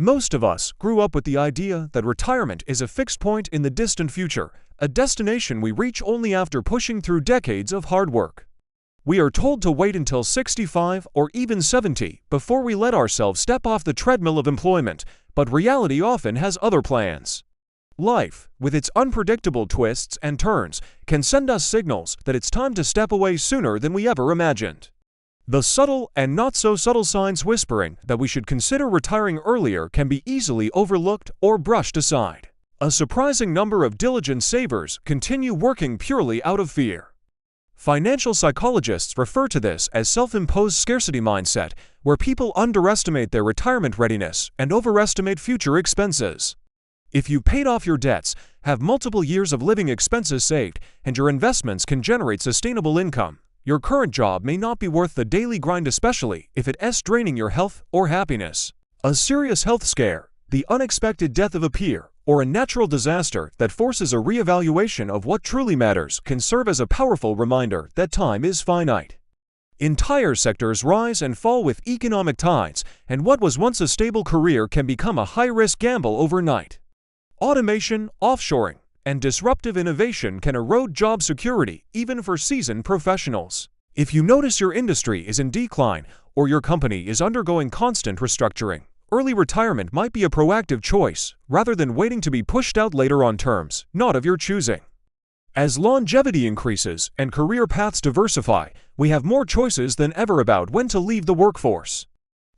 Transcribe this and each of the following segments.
Most of us grew up with the idea that retirement is a fixed point in the distant future, a destination we reach only after pushing through decades of hard work. We are told to wait until 65 or even 70 before we let ourselves step off the treadmill of employment, but reality often has other plans. Life, with its unpredictable twists and turns, can send us signals that it's time to step away sooner than we ever imagined. The subtle and not-so-subtle signs whispering that we should consider retiring earlier can be easily overlooked or brushed aside. A surprising number of diligent savers continue working purely out of fear. Financial psychologists refer to this as self-imposed scarcity mindset, where people underestimate their retirement readiness and overestimate future expenses. If you paid off your debts, have multiple years of living expenses saved, and your investments can generate sustainable income, your current job may not be worth the daily grind, especially if it's draining your health or happiness. A serious health scare, the unexpected death of a peer, or a natural disaster that forces a reevaluation of what truly matters can serve as a powerful reminder that time is finite. Entire sectors rise and fall with economic tides, and what was once a stable career can become a high-risk gamble overnight. Automation, offshoring, and disruptive innovation can erode job security even for seasoned professionals. If you notice your industry is in decline or your company is undergoing constant restructuring, early retirement might be a proactive choice rather than waiting to be pushed out later on terms not of your choosing. As longevity increases and career paths diversify, we have more choices than ever about when to leave the workforce.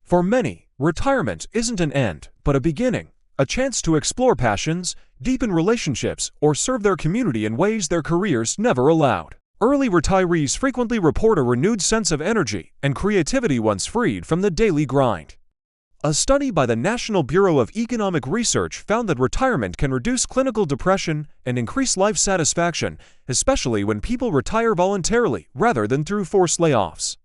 For many, retirement isn't an end, but a beginning, a chance to explore passions, deepen relationships, or serve their community in ways their careers never allowed. Early retirees frequently report a renewed sense of energy and creativity once freed from the daily grind. A study by the National Bureau of Economic Research found that retirement can reduce clinical depression and increase life satisfaction, especially when people retire voluntarily rather than through forced layoffs.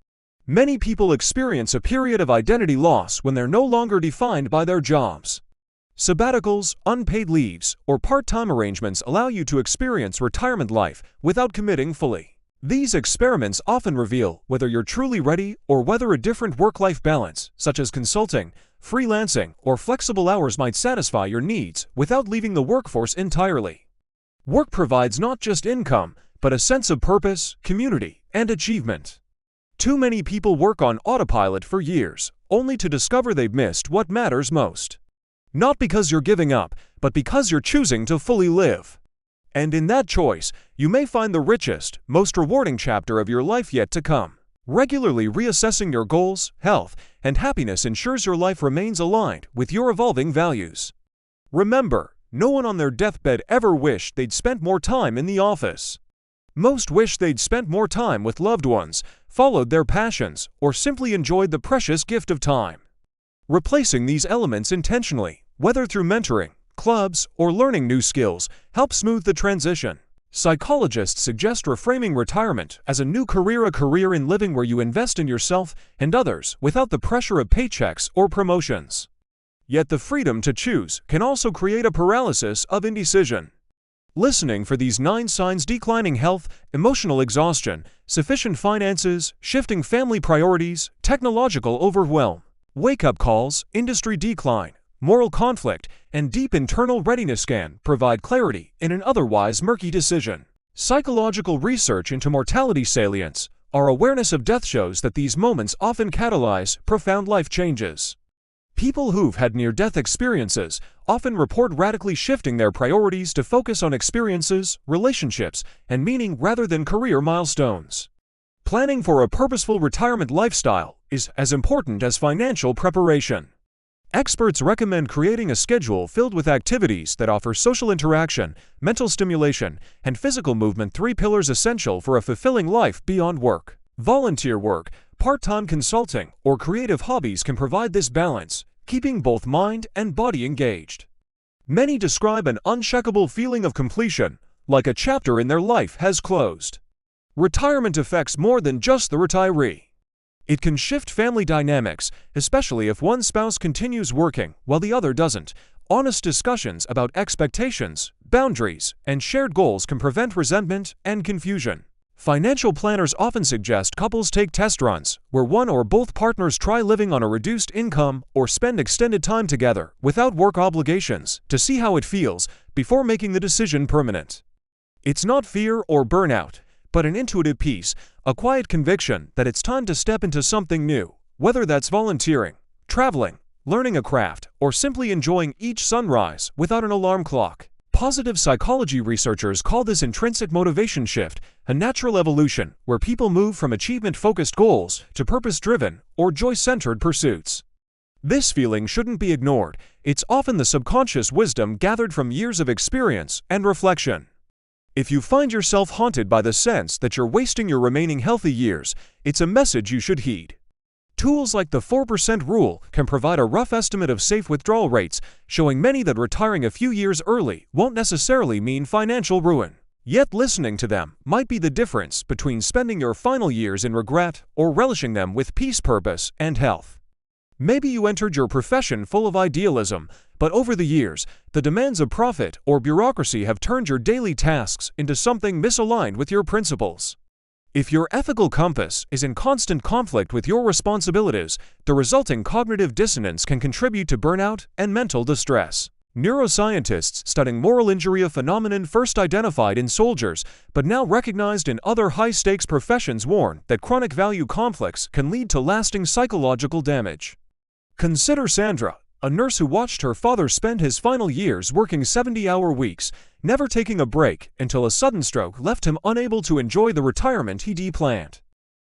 Many people experience a period of identity loss when they're no longer defined by their jobs. Sabbaticals, unpaid leaves, or part-time arrangements allow you to experience retirement life without committing fully. These experiments often reveal whether you're truly ready or whether a different work-life balance, such as consulting, freelancing, or flexible hours might satisfy your needs without leaving the workforce entirely. Work provides not just income, but a sense of purpose, community, and achievement. Too many people work on autopilot for years, only to discover they've missed what matters most. Not because you're giving up, but because you're choosing to fully live. And in that choice, you may find the richest, most rewarding chapter of your life yet to come. Regularly reassessing your goals, health, and happiness ensures your life remains aligned with your evolving values. Remember, no one on their deathbed ever wished they'd spent more time in the office. Most wish they'd spent more time with loved ones, followed their passions, or simply enjoyed the precious gift of time. Replacing these elements intentionally, whether through mentoring, clubs, or learning new skills, helps smooth the transition. Psychologists suggest reframing retirement as a new career, a career in living where you invest in yourself and others without the pressure of paychecks or promotions. Yet the freedom to choose can also create a paralysis of indecision. Listening for these 9 signs: declining health, emotional exhaustion, sufficient finances, shifting family priorities, technological overwhelm, wake-up calls, industry decline, moral conflict, and deep internal readiness can provide clarity in an otherwise murky decision. Psychological research into mortality salience, our awareness of death, shows that these moments often catalyze profound life changes. People who've had near-death experiences often report radically shifting their priorities to focus on experiences, relationships, and meaning rather than career milestones. Planning for a purposeful retirement lifestyle is as important as financial preparation. Experts recommend creating a schedule filled with activities that offer social interaction, mental stimulation, and physical movement, 3 pillars essential for a fulfilling life beyond work. Volunteer work, part-time consulting, or creative hobbies can provide this balance, keeping both mind and body engaged. Many describe an unshakable feeling of completion, like a chapter in their life has closed. Retirement affects more than just the retiree. It can shift family dynamics, especially if one spouse continues working while the other doesn't. Honest discussions about expectations, boundaries, and shared goals can prevent resentment and confusion. Financial planners often suggest couples take test runs, where one or both partners try living on a reduced income or spend extended time together without work obligations to see how it feels before making the decision permanent. It's not fear or burnout, but an intuitive peace, a quiet conviction that it's time to step into something new, whether that's volunteering, traveling, learning a craft, or simply enjoying each sunrise without an alarm clock. Positive psychology researchers call this intrinsic motivation shift a natural evolution where people move from achievement-focused goals to purpose-driven or joy-centered pursuits. This feeling shouldn't be ignored. It's often the subconscious wisdom gathered from years of experience and reflection. If you find yourself haunted by the sense that you're wasting your remaining healthy years, it's a message you should heed. Tools like the 4% rule can provide a rough estimate of safe withdrawal rates, showing many that retiring a few years early won't necessarily mean financial ruin. Yet listening to them might be the difference between spending your final years in regret or relishing them with peace, purpose, and health. Maybe you entered your profession full of idealism, but over the years, the demands of profit or bureaucracy have turned your daily tasks into something misaligned with your principles. If your ethical compass is in constant conflict with your responsibilities, the resulting cognitive dissonance can contribute to burnout and mental distress. Neuroscientists studying moral injury, a phenomenon first identified in soldiers but now recognized in other high-stakes professions, warn that chronic value conflicts can lead to lasting psychological damage. Consider Sandra, a nurse who watched her father spend his final years working 70-hour weeks, never taking a break until a sudden stroke left him unable to enjoy the retirement he'd planned.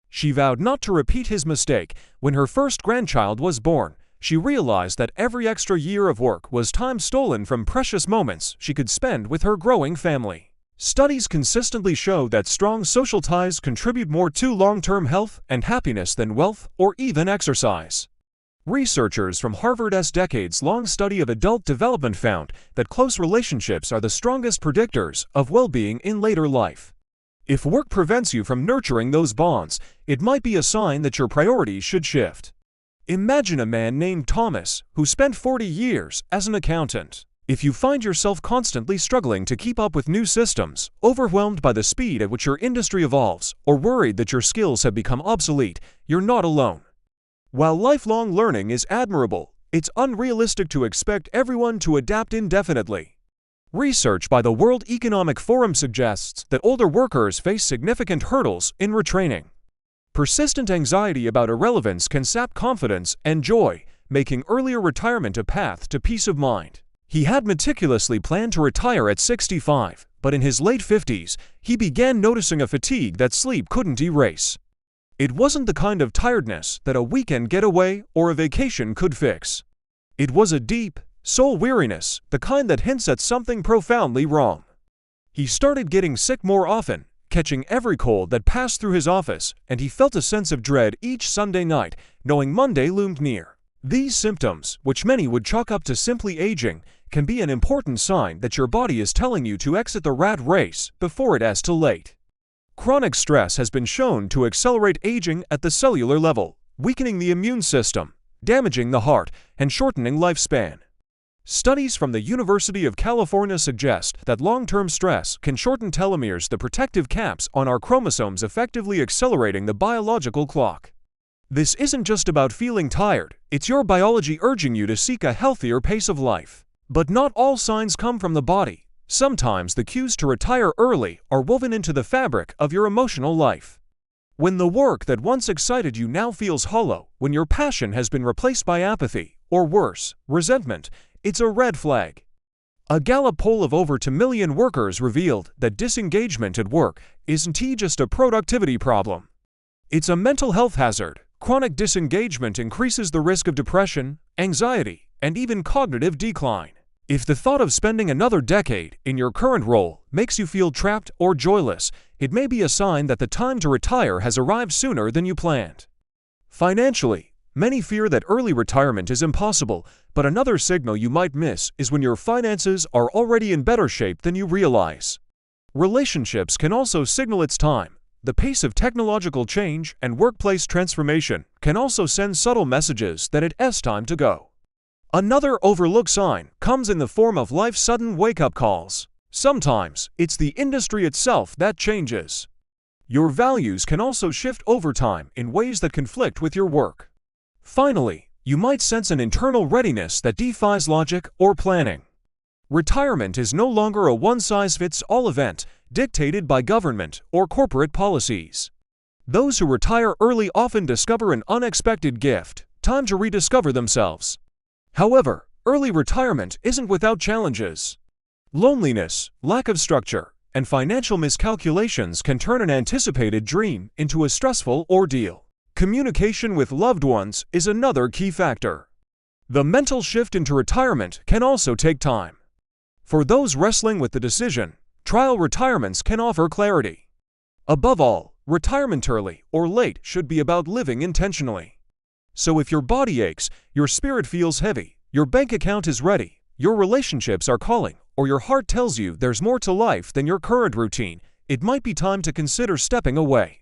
She vowed not to repeat his mistake. When her first grandchild was born, she realized that every extra year of work was time stolen from precious moments she could spend with her growing family. Studies consistently show that strong social ties contribute more to long-term health and happiness than wealth or even exercise. Researchers from Harvard's decades-long study of adult development found that close relationships are the strongest predictors of well-being in later life. If work prevents you from nurturing those bonds, it might be a sign that your priorities should shift. Imagine a man named Thomas who spent 40 years as an accountant. If you find yourself constantly struggling to keep up with new systems, overwhelmed by the speed at which your industry evolves, or worried that your skills have become obsolete, you're not alone. While lifelong learning is admirable, it's unrealistic to expect everyone to adapt indefinitely. Research by the World Economic Forum suggests that older workers face significant hurdles in retraining. Persistent anxiety about irrelevance can sap confidence and joy, making earlier retirement a path to peace of mind. He had meticulously planned to retire at 65, but in his late 50s, he began noticing a fatigue that sleep couldn't erase. It wasn't the kind of tiredness that a weekend getaway or a vacation could fix. It was a deep, soul weariness, the kind that hints at something profoundly wrong. He started getting sick more often, catching every cold that passed through his office, and he felt a sense of dread each Sunday night, knowing Monday loomed near. These symptoms, which many would chalk up to simply aging, can be an important sign that your body is telling you to exit the rat race before it is too late. Chronic stress has been shown to accelerate aging at the cellular level, weakening the immune system, damaging the heart, and shortening lifespan. Studies from the University of California suggest that long-term stress can shorten telomeres, the protective caps on our chromosomes, effectively accelerating the biological clock. This isn't just about feeling tired, it's your biology urging you to seek a healthier pace of life. But not all signs come from the body. Sometimes the cues to retire early are woven into the fabric of your emotional life. When the work that once excited you now feels hollow, when your passion has been replaced by apathy, or worse, resentment, it's a red flag. A Gallup poll of over 2 million workers revealed that disengagement at work isn't just a productivity problem. It's a mental health hazard. Chronic disengagement increases the risk of depression, anxiety, and even cognitive decline. If the thought of spending another decade in your current role makes you feel trapped or joyless, it may be a sign that the time to retire has arrived sooner than you planned. Financially, many fear that early retirement is impossible, but another signal you might miss is when your finances are already in better shape than you realize. Relationships can also signal it's time. The pace of technological change and workplace transformation can also send subtle messages that it's time to go. Another overlooked sign comes in the form of life's sudden wake-up calls. Sometimes, it's the industry itself that changes. Your values can also shift over time in ways that conflict with your work. Finally, you might sense an internal readiness that defies logic or planning. Retirement is no longer a one-size-fits-all event dictated by government or corporate policies. Those who retire early often discover an unexpected gift, time to rediscover themselves. However, early retirement isn't without challenges. Loneliness, lack of structure, and financial miscalculations can turn an anticipated dream into a stressful ordeal. Communication with loved ones is another key factor. The mental shift into retirement can also take time. For those wrestling with the decision, trial retirements can offer clarity. Above all, retirement early or late should be about living intentionally. So if your body aches, your spirit feels heavy, your bank account is ready, your relationships are calling, or your heart tells you there's more to life than your current routine, it might be time to consider stepping away.